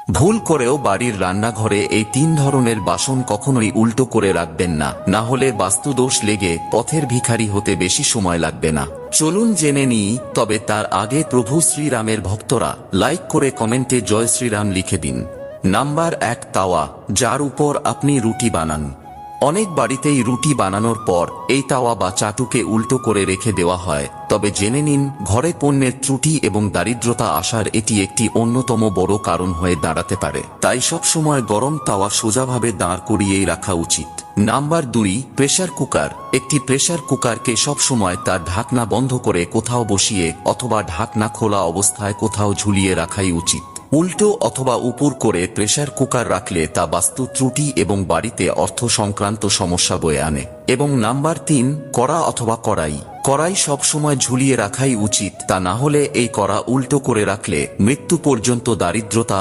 ভুল করেও বাড়ির রান্নাঘরে এই 3 ধরনের বাসন কখনোই উল্টো করে রাখবেন না, না হলে বাস্তুদোষ লেগে পথের ভিখারি হতে বেশি সময় লাগবে না। চলুন জেনে নিই, তবে তার আগে প্রভু শ্রীরামের ভক্তরা লাইক করে কমেন্টে জয় শ্রীরাম লিখে দিন। নাম্বার 1, তাওয়া, যার উপর আপনি রুটি বানান। অনেক বাড়িতেই রুটি বানানোর পর এই তাওয়া বা চাটুকে উল্টো করে রেখে দেওয়া হয়, তবে জেনে নিন ঘরে পণ্যের ত্রুটি এবং দারিদ্রতা আসার এটি একটি অন্যতম বড় কারণ হয়ে দাঁড়াতে পারে। তাই সব সময় গরম তাওয়া সোজাভাবে দাঁড় করিয়েই রাখা উচিত। Number 2, pressure cooker. একটি প্রেসার কুকারকে সব সময় তার ঢাকনা বন্ধ করে কোথাও বসিয়ে অথবা ঢাকনা খোলা অবস্থায় কোথাও ঝুলিয়ে রাখাই উচিত। উল্টো অথবা উপর করে প্রেসার কুকার রাখলে তা বাস্তু ত্রুটি এবং বাড়িতে অর্থ সংক্রান্ত সমস্যা বয়ে আনে। এবং নাম্বার 3, কড়া অথবা কড়াই। কড়াই সব সময় ঝুলিয়ে রাখাই উচিত, তা না হলে এই কড়া উল্টো করে রাখলে মৃত্যু পর্যন্ত দারিদ্রতা